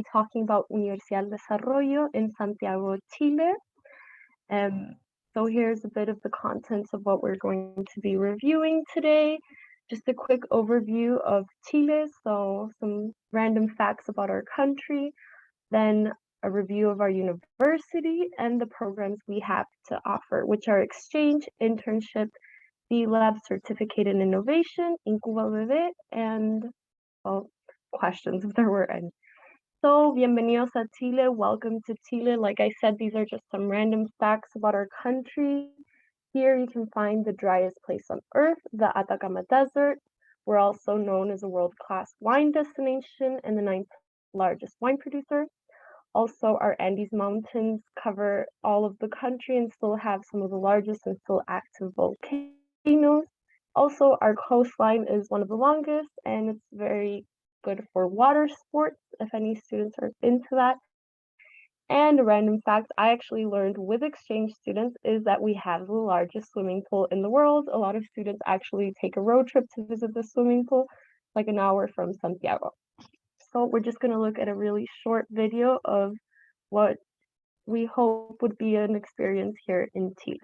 be talking about Universidad Desarrollo in Santiago, Chile. So here's a bit of the contents of what we're going to be reviewing today. Just a quick overview of Chile, so some random facts about our country, then a review of our university and the programs we have to offer, which are exchange, internship, B-Lab Certificate in Innovation, Incuba Bebé, and well, questions if there were any. So, bienvenidos a Chile, welcome to Chile. Like I said, these are just some random facts about our country. Here you can find the driest place on earth, the Atacama Desert. We're also known as a world-class wine destination and the 9th largest wine producer. Also, our Andes Mountains cover all of the country and still have some of the largest and still active volcanoes. Also, our coastline is one of the longest and it's very good for water sports if any students are into that. And a random fact I actually learned with exchange students is that we have the largest swimming pool in the world. A lot of students actually take a road trip to visit the swimming pool, like an hour from Santiago. So we're just going to look at a really short video of what we hope would be an experience here in Chile.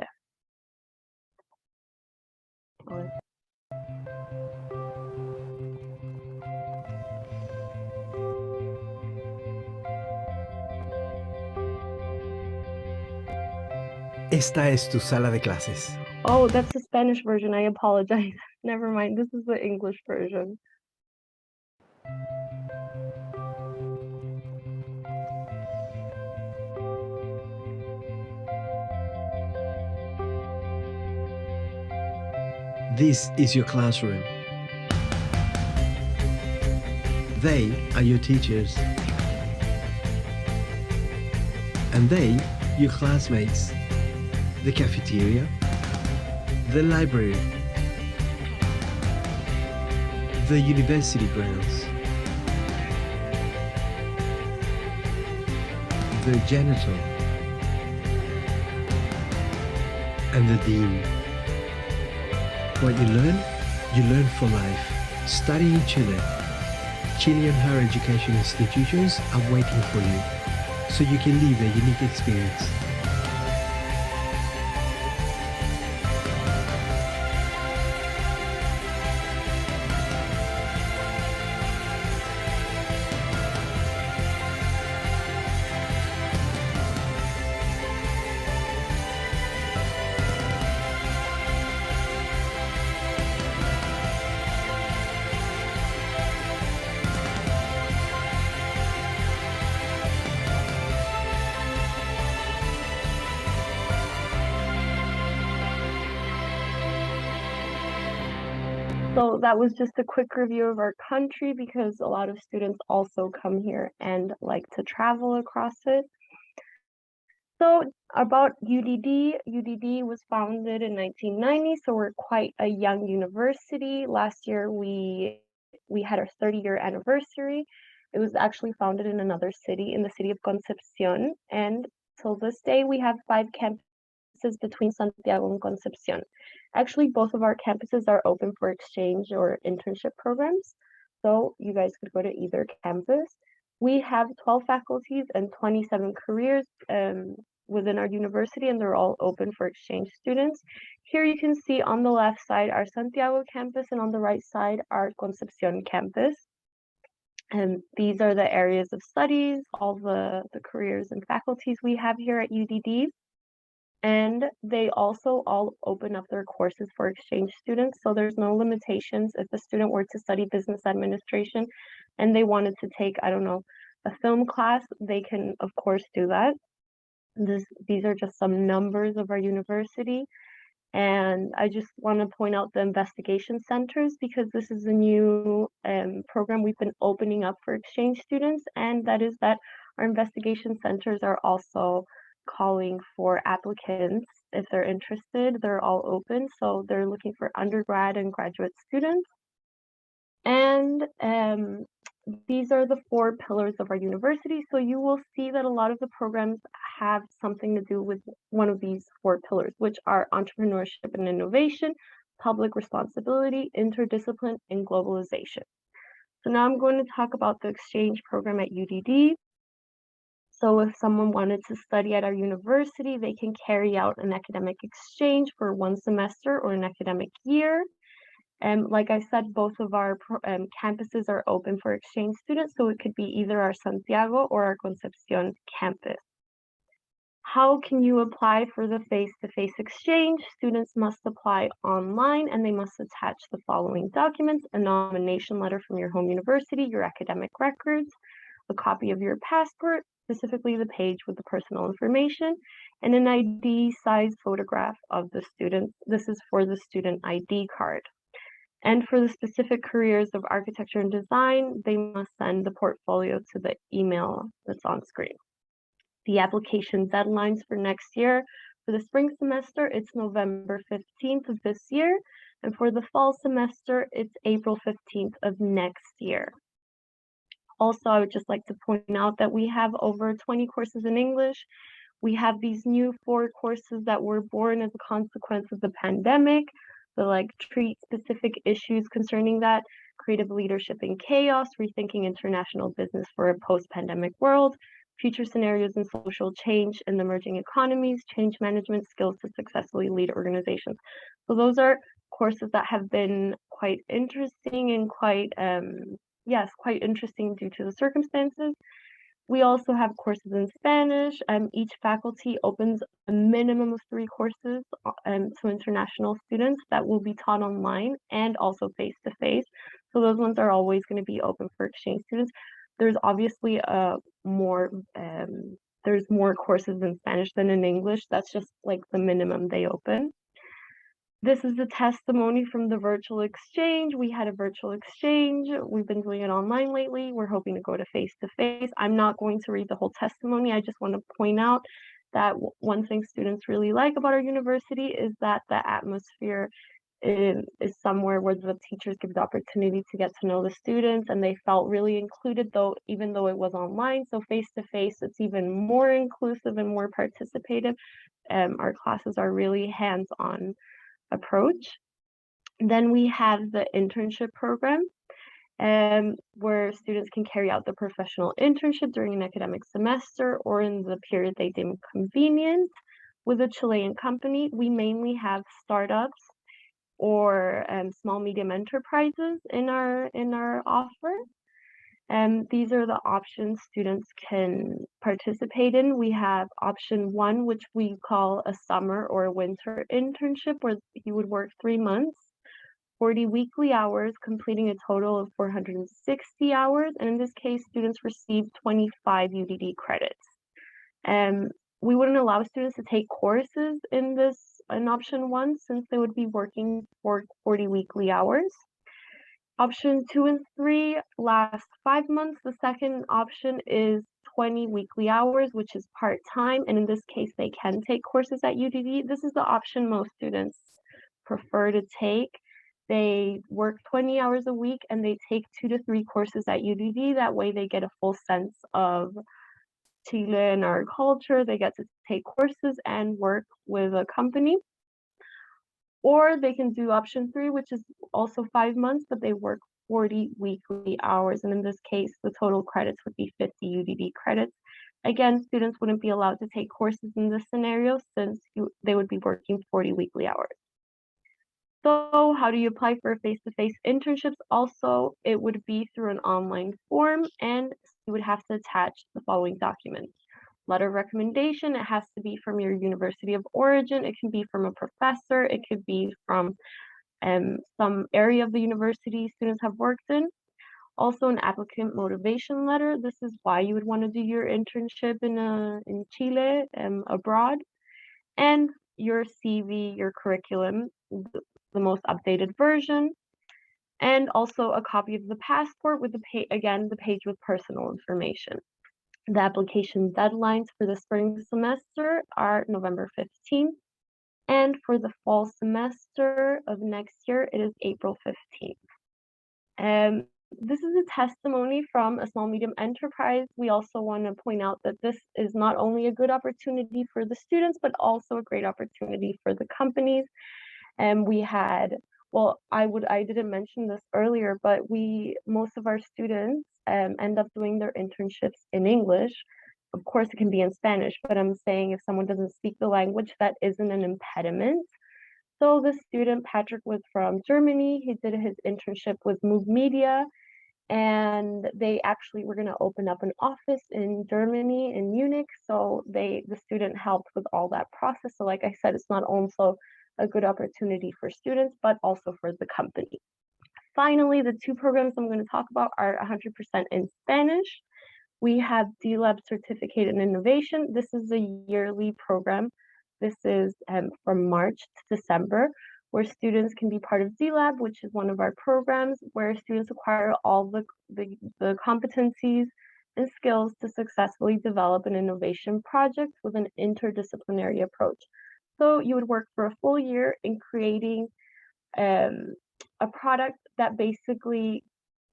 Esta es tu sala de clases. Oh, that's the Spanish version. I apologize. Never mind. This is the English version. This is your classroom. They are your teachers. And they, your classmates. The cafeteria, the library, the university grounds, the janitor, and the dean. What you learn for life. Study in Chile. Chilean higher education institutions are waiting for you, so you can live a unique experience. So that was just a quick review of our country because a lot of students also come here and like to travel across it. So about UDD, UDD was founded in 1990, so we're quite a young university. Last year we had our 30-year anniversary. It was actually founded in another city, in the city of Concepcion, and till this day we have 5 campuses between Santiago and Concepcion. Actually, both of our campuses are open for exchange or internship programs, so you guys could go to either campus. We have 12 faculties and 27 careers within our university, and they're all open for exchange students. Here you can see on the left side our Santiago campus, and on the right side our Concepcion campus. And these are the areas of studies, all the careers and faculties we have here at UDD. And they also all open up their courses for exchange students. So there's no limitations. If a student were to study business administration and they wanted to take, I don't know, a film class, they can, of course, do that. These are just some numbers of our university. And I just want to point out the investigation centers because this is a new program we've been opening up for exchange students. And that is that our investigation centers are also calling for applicants if they're interested. They're all open, so they're looking for undergrad and graduate students. And these are the 4 pillars of our university. So you will see that a lot of the programs have something to do with one of these 4 pillars, which are entrepreneurship and innovation, public responsibility, interdiscipline, and globalization. So now I'm going to talk about the exchange program at UDD. So if someone wanted to study at our university, they can carry out an academic exchange for 1 semester or an academic year. And like I said, both of our campuses are open for exchange students, so it could be either our Santiago or our Concepcion campus. How can you apply for the face-to-face exchange? Students must apply online and they must attach the following documents: a nomination letter from your home university, your academic records, a copy of your passport, specifically the page with the personal information, and an ID size photograph of the student. This is for the student ID card. And for the specific careers of architecture and design, they must send the portfolio to the email that's on screen. The application deadlines for next year: for the spring semester, it's November 15th of this year, and for the fall semester, it's April 15th of next year. Also, I would just like to point out that we have over 20 courses in English. We have these new 4 courses that were born as a consequence of the pandemic, the treat specific issues concerning that: creative leadership in chaos, rethinking international business for a post-pandemic world, future scenarios in social change and emerging economies, change management skills to successfully lead organizations. So those are courses that have been quite interesting and quite interesting due to the circumstances. We also have courses in Spanish. Each faculty opens a minimum of 3 courses to international students that will be taught online and also face-to-face. So those ones are always going to be open for exchange students. There's obviously there's more courses in Spanish than in English. That's just like the minimum they open. This is the testimony from the virtual exchange. We had a virtual exchange. We've been doing it online lately. We're hoping to go to face-to-face. I'm not going to read the whole testimony. I just want to point out that one thing students really like about our university is that the atmosphere is somewhere where the teachers give the opportunity to get to know the students, and they felt really included, even though it was online. So face-to-face, it's even more inclusive and more participative. Our classes are really hands-on approach. Then we have the internship program, where students can carry out the professional internship during an academic semester or in the period they deem convenient with a Chilean company. We mainly have startups or small medium enterprises in our offer. These are the options students can participate in. We have option 1, which we call a summer or a winter internship, where you would work 3 months, 40 weekly hours, completing a total of 460 hours. And in this case, students receive 25 UDD credits. We wouldn't allow students to take courses in option 1, since they would be working for 40 weekly hours. Option 2 and 3 last 5 months. The second option is 20 weekly hours, which is part-time, and in this case, they can take courses at UDD. This is the option most students prefer to take. They work 20 hours a week and they take 2 to 3 courses at UDD. That way they get a full sense of Chile and our culture. They get to take courses and work with a company. Or they can do option 3, which is also 5 months, but they work 40 weekly hours. And in this case, the total credits would be 50 UDD credits. Again, students wouldn't be allowed to take courses in this scenario, since they would be working 40 weekly hours. So how do you apply for face-to-face internships? Also, it would be through an online form, and you would have to attach the following documents: letter of recommendation. It has to be from your university of origin. It can be from a professor. It could be from some area of the university students have worked in. Also, an applicant motivation letter. This is why you would want to do your internship in Chile, abroad. And your CV, your curriculum, the most updated version, and also a copy of the passport with the page with personal information. The application deadlines for the spring semester are November 15th, and for the fall semester of next year, it is April 15th. This is a testimony from a small medium enterprise. We also want to point out that this is not only a good opportunity for the students, but also a great opportunity for the companies. We had, well, I didn't mention this earlier, but most of our students end up doing their internships in English. of course, it can be in Spanish, but I'm saying if someone doesn't speak the language, that isn't an impediment. So the student, Patrick, was from Germany. He did his internship with Move Media, and they actually were going to open up an office in Germany, in Munich. So the student helped with all that process. So like I said, it's not also a good opportunity for students, but also for the company. Finally, the two programs I'm going to talk about are 100% in Spanish. We have DLab Certificate in Innovation. This is a yearly program. This is from March to December, where students can be part of DLab, which is one of our programs, where students acquire all the competencies and skills to successfully develop an innovation project with an interdisciplinary approach. So you would work for a full year in creating a product that basically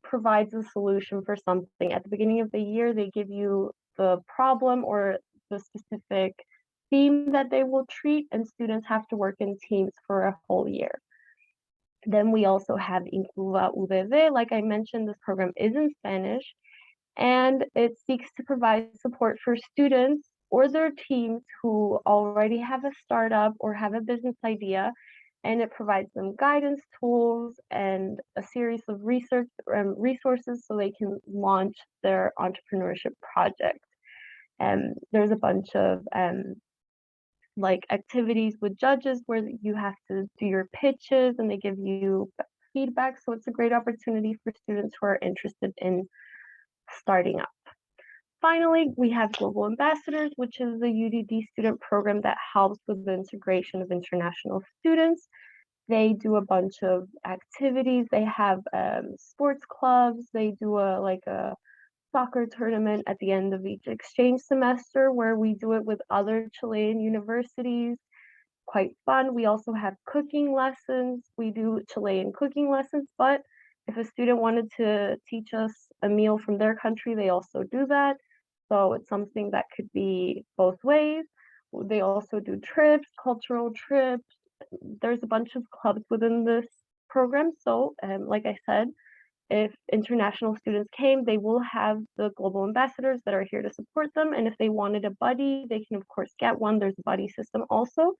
provides a solution for something. At the beginning of the year, they give you the problem or the specific theme that they will treat, and students have to work in teams for a whole year. Then we also have Incluva UDV. Like I mentioned, this program is in Spanish, and it seeks to provide support for students or their teams who already have a startup or have a business idea, and it provides them guidance, tools, and a series of research resources so they can launch their entrepreneurship project. And there's a bunch of like activities with judges where you have to do your pitches and they give you feedback. So it's a great opportunity for students who are interested in starting up. Finally, we have Global Ambassadors, which is the UDD student program that helps with the integration of international students. They do a bunch of activities. They have sports clubs. They do a soccer tournament at the end of each exchange semester where we do it with other Chilean universities. Quite fun. We also have cooking lessons. We do Chilean cooking lessons, but if a student wanted to teach us a meal from their country, they also do that. So it's something that could be both ways. They also do trips, cultural trips. There's a bunch of clubs within this program. So, like I said, if international students came, they will have the global ambassadors that are here to support them. And if they wanted a buddy, they can, of course, get one. There's a buddy system also.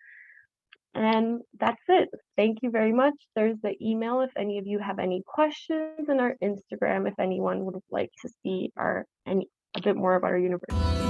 And that's it. Thank you very much. There's the email if any of you have any questions, and our Instagram if anyone would like to see a bit more of our university.